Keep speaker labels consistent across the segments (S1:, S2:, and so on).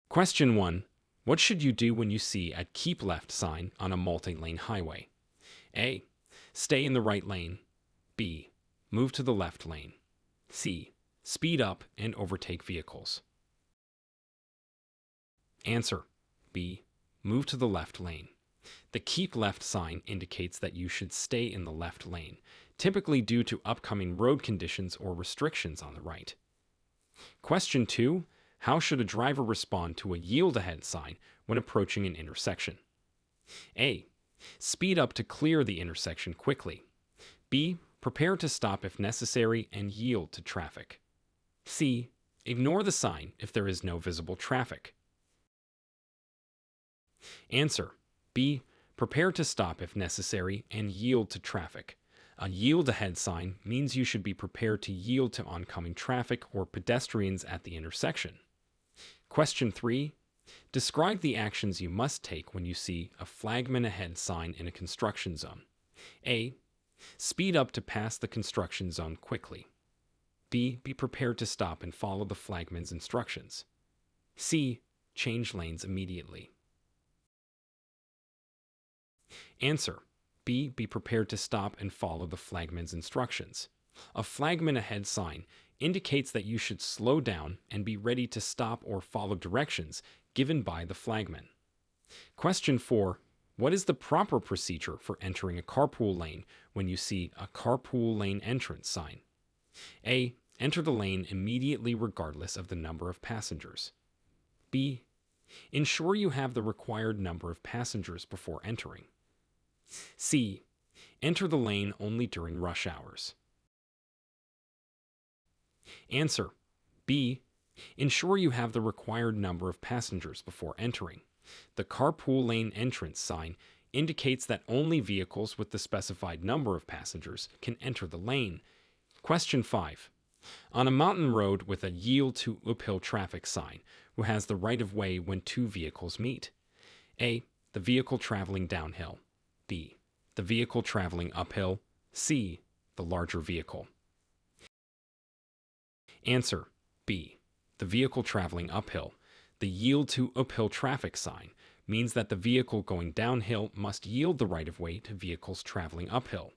S1: Question 1. What should you do when you see a keep left sign on a multi-lane highway? A. Stay in the right lane. B. Move to the left lane. C. Speed up and overtake vehicles. Answer. B. Move to the left lane. The keep left sign indicates that you should stay in the left lane, typically due to upcoming road conditions or restrictions on the right. Question 2. How should a driver respond to a yield ahead sign when approaching an intersection? A. Speed up to clear the intersection quickly. B. Prepare to stop if necessary and yield to traffic. C. Ignore the sign if there is no visible traffic. Answer. B. Prepare to stop if necessary and yield to traffic. A yield ahead sign means you should be prepared to yield to oncoming traffic or pedestrians at the intersection. Question 3. Describe the actions you must take when you see a flagman ahead sign in a construction zone. A. Speed up to pass the construction zone quickly. B. Be prepared to stop and follow the flagman's instructions. C. Change lanes immediately. Answer. B. Be prepared to stop and follow the flagman's instructions. A flagman ahead sign indicates that you should slow down and be ready to stop or follow directions given by the flagman. Question 4. What is the proper procedure for entering a carpool lane when you see a carpool lane entrance sign? A. Enter the lane immediately regardless of the number of passengers. B. Ensure you have the required number of passengers before entering. C. Enter the lane only during rush hours. Answer. B. Ensure you have the required number of passengers before entering. The carpool lane entrance sign indicates that only vehicles with the specified number of passengers can enter the lane. Question 5. On a mountain road with a yield to uphill traffic sign, who has the right of way when two vehicles meet? A. The vehicle traveling downhill. B. The vehicle traveling uphill. C. The larger vehicle. Answer. B. The vehicle traveling uphill. The yield to uphill traffic sign means that the vehicle going downhill must yield the right of way to vehicles traveling uphill.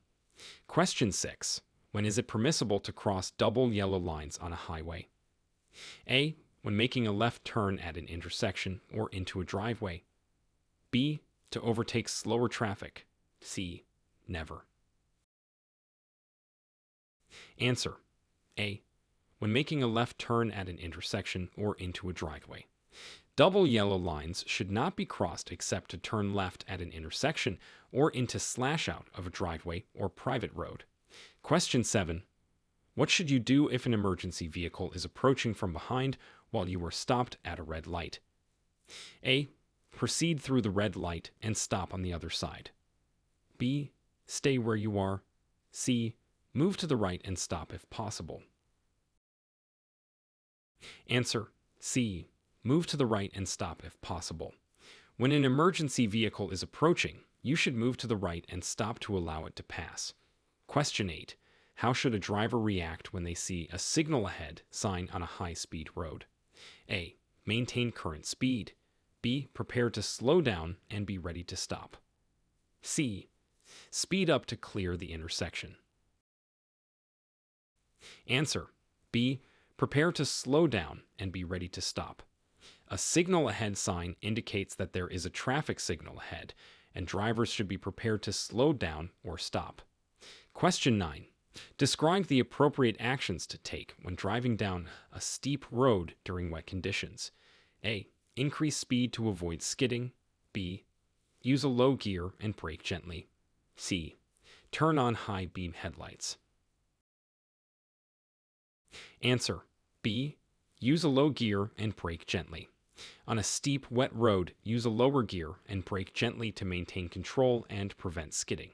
S1: Question 6. When is it permissible to cross double yellow lines on a highway? A. When making a left turn at an intersection or into a driveway. B. To overtake slower traffic. C. Never. Answer. A. When making a left turn at an intersection or into a driveway. Double yellow lines should not be crossed except to turn left at an intersection or into slash out of a driveway or private road. Question 7. What should you do if an emergency vehicle is approaching from behind while you are stopped at a red light? A. Proceed through the red light and stop on the other side. B. Stay where you are. C. Move to the right and stop if possible. Answer. C. Move to the right and stop if possible. When an emergency vehicle is approaching, you should move to the right and stop to allow it to pass. Question 8. How should a driver react when they see a signal ahead sign on a high-speed road? A. Maintain current speed. B. Prepare to slow down and be ready to stop. C. Speed up to clear the intersection. Answer. B. Prepare to slow down and be ready to stop. A signal ahead sign indicates that there is a traffic signal ahead, and drivers should be prepared to slow down or stop. Question 9. Describe the appropriate actions to take when driving down a steep road during wet conditions. A. Increase speed to avoid skidding. B. Use a low gear and brake gently. C. Turn on high beam headlights. Answer. B. Use a low gear and brake gently. On a steep, wet road, use a lower gear and brake gently to maintain control and prevent skidding.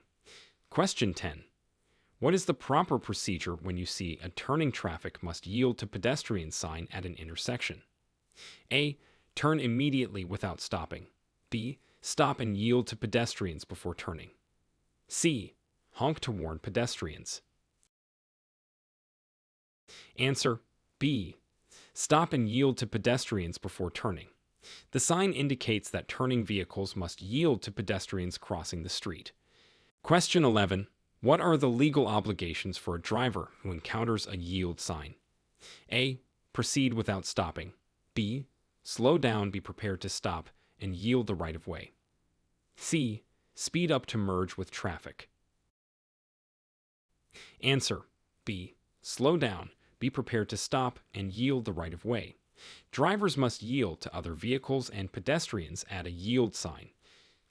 S1: Question 10. What is the proper procedure when you see a turning traffic must yield to pedestrian sign at an intersection? A. Turn immediately without stopping. B. Stop and yield to pedestrians before turning. C. Honk to warn pedestrians. Answer. B. Stop and yield to pedestrians before turning. The sign indicates that turning vehicles must yield to pedestrians crossing the street. Question 11. What are the legal obligations for a driver who encounters a yield sign? A. Proceed without stopping. B. Slow down, be prepared to stop, and yield the right of way. C. Speed up to merge with traffic. Answer. B. Slow down, be prepared to stop, and yield the right of way. Drivers must yield to other vehicles and pedestrians at a yield sign.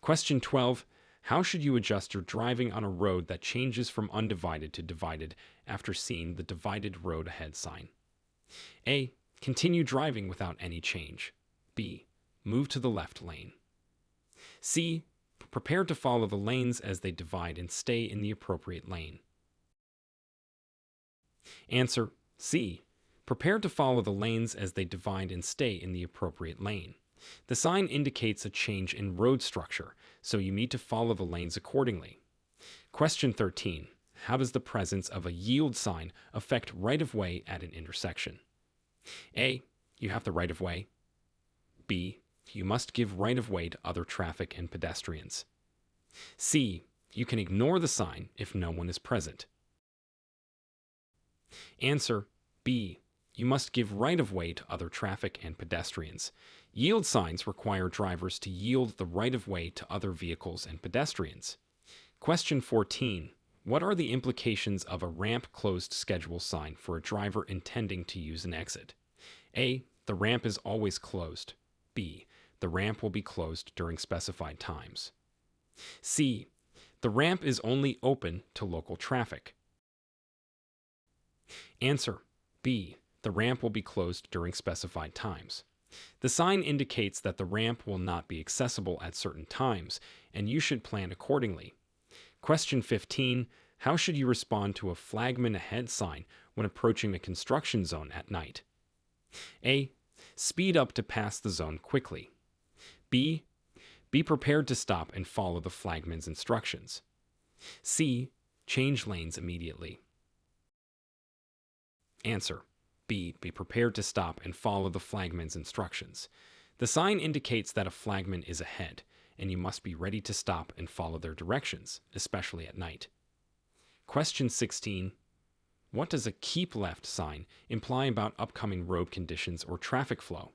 S1: Question 12. How should you adjust your driving on a road that changes from undivided to divided after seeing the divided road ahead sign? A. Continue driving without any change. B. Move to the left lane. C. Prepare to follow the lanes as they divide and stay in the appropriate lane. Answer. C. Prepare to follow the lanes as they divide and stay in the appropriate lane. The sign indicates a change in road structure, so you need to follow the lanes accordingly. Question 13. How does the presence of a yield sign affect right-of-way at an intersection? A. You have the right-of-way. B. You must give right-of-way to other traffic and pedestrians. C. You can ignore the sign if no one is present. Answer. B. You must give right-of-way to other traffic and pedestrians. Yield signs require drivers to yield the right-of-way to other vehicles and pedestrians. Question 14. What are the implications of a ramp closed schedule sign for a driver intending to use an exit? A. The ramp is always closed. B. The ramp will be closed during specified times. C. The ramp is only open to local traffic. Answer. B. The ramp will be closed during specified times. The sign indicates that the ramp will not be accessible at certain times, and you should plan accordingly. Question 15. How should you respond to a flagman ahead sign when approaching a construction zone at night? A. Speed up to pass the zone quickly. B. Be prepared to stop and follow the flagman's instructions. C. Change lanes immediately. Answer. B. Be prepared to stop and follow the flagman's instructions. The sign indicates that a flagman is ahead, and you must be ready to stop and follow their directions, especially at night. Question 16. What does a keep left sign imply about upcoming road conditions or traffic flow?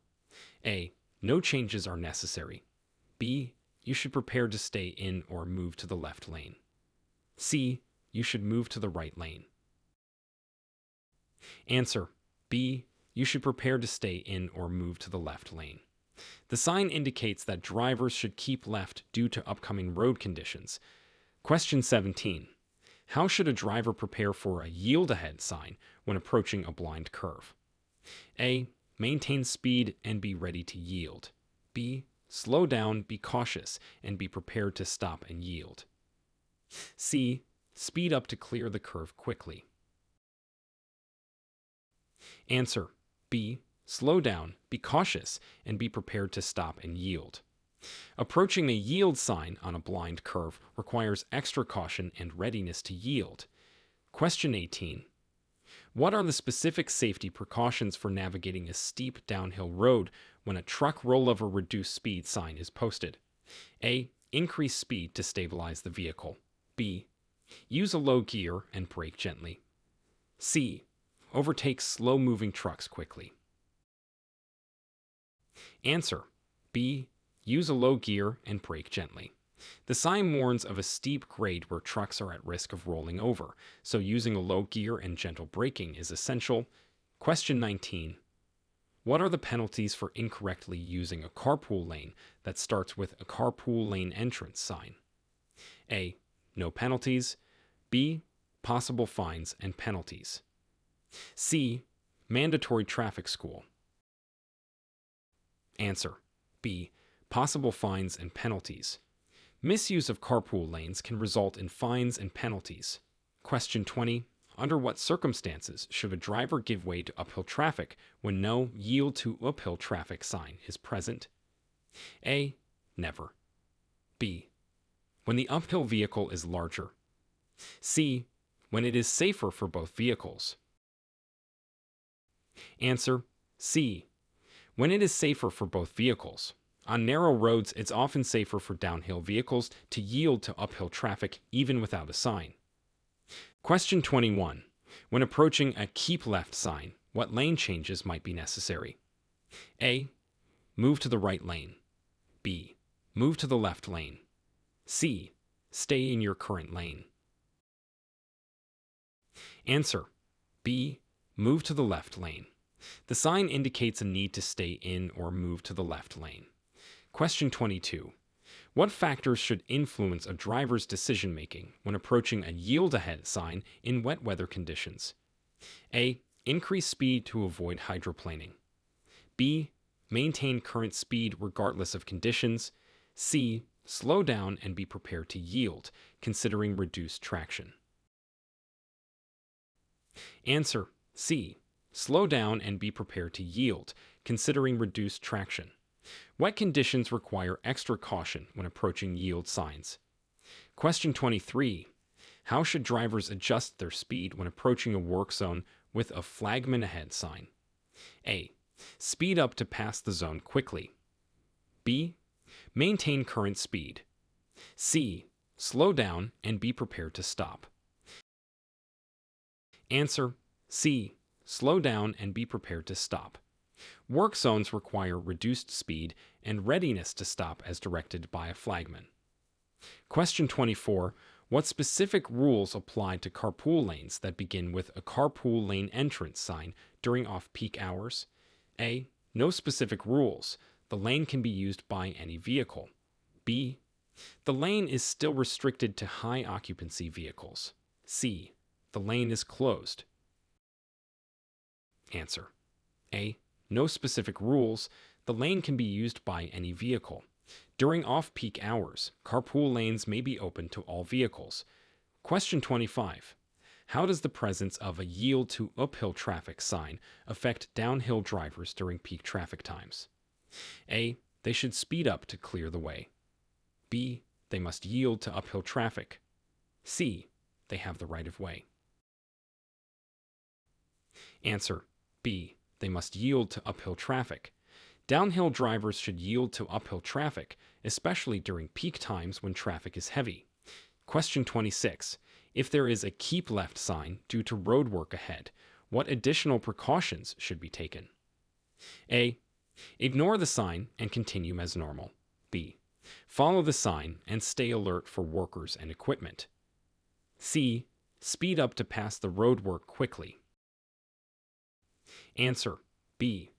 S1: A. No changes are necessary. B. You should prepare to stay in or move to the left lane. C. You should move to the right lane. Answer. B. You should prepare to stay in or move to the left lane. The sign indicates that drivers should keep left due to upcoming road conditions. Question 17. How should a driver prepare for a yield ahead sign when approaching a blind curve? A. Maintain speed and be ready to yield. B. Slow down, be cautious, and be prepared to stop and yield. C. Speed up to clear the curve quickly. Answer. B. Slow down, be cautious, and be prepared to stop and yield. Approaching a yield sign on a blind curve requires extra caution and readiness to yield. Question 18. What are the specific safety precautions for navigating a steep downhill road when a truck rollover reduced speed sign is posted? A. Increase speed to stabilize the vehicle. B. Use a low gear and brake gently. C. Overtake slow-moving trucks quickly. Answer. B. Use a low gear and brake gently. The sign warns of a steep grade where trucks are at risk of rolling over, so using a low gear and gentle braking is essential. Question 19. What are the penalties for incorrectly using a carpool lane that starts with a carpool lane entrance sign? A. No penalties. B. Possible fines and penalties. C. Mandatory traffic school. Answer. B. Possible fines and penalties. Misuse of carpool lanes can result in fines and penalties. Question 20. Under what circumstances should a driver give way to uphill traffic when no yield to uphill traffic sign is present? A. Never. B. When the uphill vehicle is larger. C. When it is safer for both vehicles. Answer. C. when it is safer for both vehicles. On narrow roads, it's often safer for downhill vehicles to yield to uphill traffic even without a sign. Question 21. When approaching a keep left sign, what lane changes might be necessary? A. Move to the right lane. B. Move to the left lane. C. Stay in your current lane. Answer. B. Move to the left lane. The sign indicates a need to stay in or move to the left lane. Question 22. What factors should influence a driver's decision-making when approaching a yield ahead sign in wet weather conditions? A. Increase speed to avoid hydroplaning. B. Maintain current speed regardless of conditions. C. Slow down and be prepared to yield, considering reduced traction. Answer. C. Slow down and be prepared to yield, considering reduced traction. Wet conditions require extra caution when approaching yield signs. Question 23. How should drivers adjust their speed when approaching a work zone with a flagman ahead sign? A. Speed up to pass the zone quickly. B. Maintain current speed. C. Slow down and be prepared to stop. Answer. C. Slow down and be prepared to stop. Work zones require reduced speed and readiness to stop as directed by a flagman. Question 24. What specific rules apply to carpool lanes that begin with a carpool lane entrance sign during off-peak hours? A. No specific rules. The lane can be used by any vehicle. B. The lane is still restricted to high-occupancy vehicles. C. The lane is closed. Answer. A. No specific rules. The lane can be used by any vehicle. During off-peak hours, carpool lanes may be open to all vehicles. Question 25. How does the presence of a yield to uphill traffic sign affect downhill drivers during peak traffic times? A. They should speed up to clear the way. B. They must yield to uphill traffic. C. They have the right of way. Answer. B. They must yield to uphill traffic. Downhill drivers should yield to uphill traffic, especially during peak times when traffic is heavy. Question 26. If there is a keep left sign due to road work ahead, what additional precautions should be taken? A. Ignore the sign and continue as normal. B. Follow the sign and stay alert for workers and equipment. C. Speed up to pass the road work quickly. Answer. B.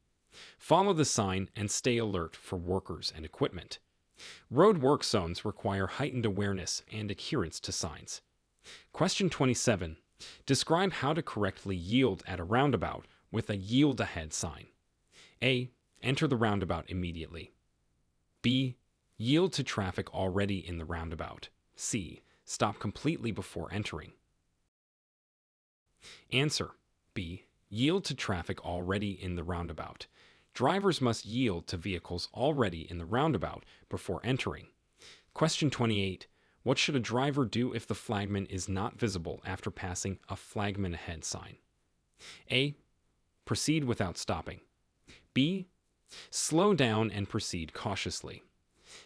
S1: Follow the sign and stay alert for workers and equipment. Road work zones require heightened awareness and adherence to signs. Question 27. Describe how to correctly yield at a roundabout with a yield ahead sign. A. Enter the roundabout immediately. B. Yield to traffic already in the roundabout. C. Stop completely before entering. Answer. B. Yield to traffic already in the roundabout. Drivers must yield to vehicles already in the roundabout before entering. Question 28. What should a driver do if the flagman is not visible after passing a flagman ahead sign? A. Proceed without stopping. B. Slow down and proceed cautiously.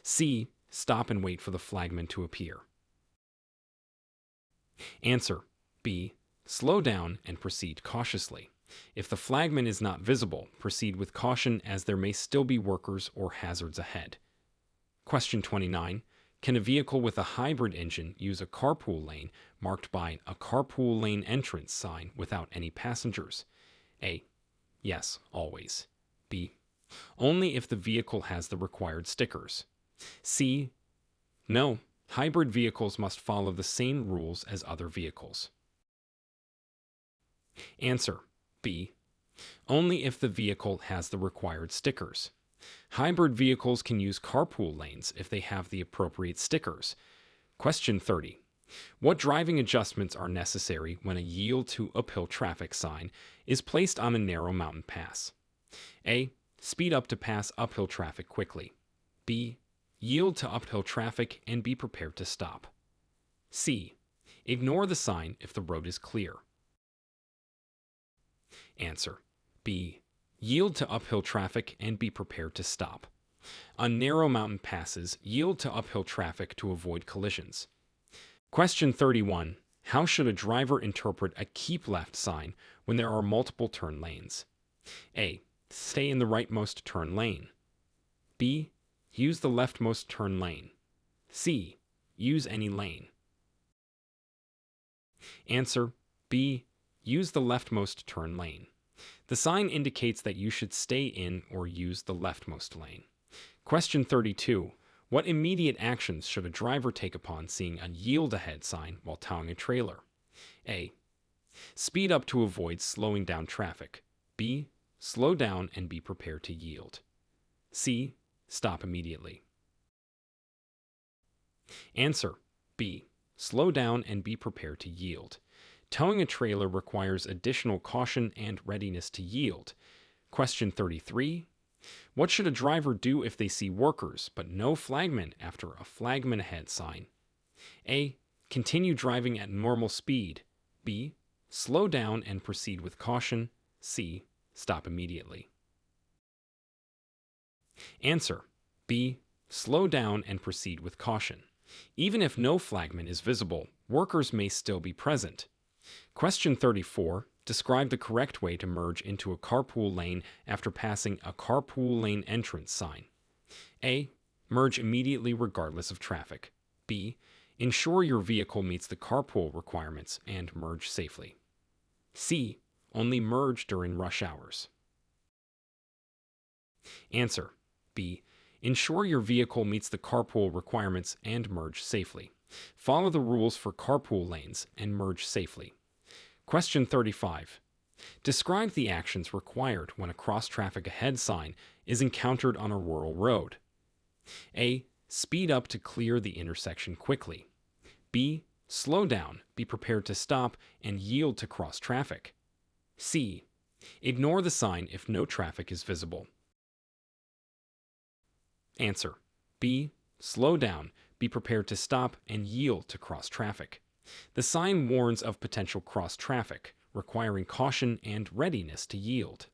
S1: C. Stop and wait for the flagman to appear. Answer. B. Slow down and proceed cautiously. If the flagman is not visible, proceed with caution as there may still be workers or hazards ahead. Question 29. Can a vehicle with a hybrid engine use a carpool lane marked by a carpool lane entrance sign without any passengers? A. Yes, always. B. Only if the vehicle has the required stickers. C. No, hybrid vehicles must follow the same rules as other vehicles. Answer. B. Only if the vehicle has the required stickers. Hybrid vehicles can use carpool lanes if they have the appropriate stickers. Question 30. What driving adjustments are necessary when a yield to uphill traffic sign is placed on a narrow mountain pass? A. Speed up to pass uphill traffic quickly. B. Yield to uphill traffic and be prepared to stop. C. Ignore the sign if the road is clear. Answer. B. Yield to uphill traffic and be prepared to stop. On narrow mountain passes, yield to uphill traffic to avoid collisions. Question 31. How should a driver interpret a keep left sign when there are multiple turn lanes? A. Stay in the rightmost turn lane. B. Use the leftmost turn lane. C. Use any lane. Answer B. Use the leftmost turn lane. The sign indicates that you should stay in or use the leftmost lane. Question 32. What immediate actions should a driver take upon seeing a yield ahead sign while towing a trailer? A. Speed up to avoid slowing down traffic. B. Slow down and be prepared to yield. C. Stop immediately. Answer B. Slow down and be prepared to yield. Towing a trailer requires additional caution and readiness to yield. Question 33. What should a driver do if they see workers but no flagman after a flagman ahead sign? A. Continue driving at normal speed. B. Slow down and proceed with caution. C. Stop immediately. Answer B. Slow down and proceed with caution. Even if no flagman is visible, workers may still be present. Question 34. Describe the correct way to merge into a carpool lane after passing a carpool lane entrance sign. A. Merge immediately regardless of traffic. B. Ensure your vehicle meets the carpool requirements and merge safely. C. Only merge during rush hours. Answer B. Ensure your vehicle meets the carpool requirements and merge safely. Follow the rules for carpool lanes and merge safely. Question 35. Describe the actions required when a cross-traffic ahead sign is encountered on a rural road. A. Speed up to clear the intersection quickly. B. Slow down, be prepared to stop, and yield to cross traffic. C. Ignore the sign if no traffic is visible. Answer B. Slow down, be prepared to stop, and yield to cross traffic. The sign warns of potential cross traffic, requiring caution and readiness to yield.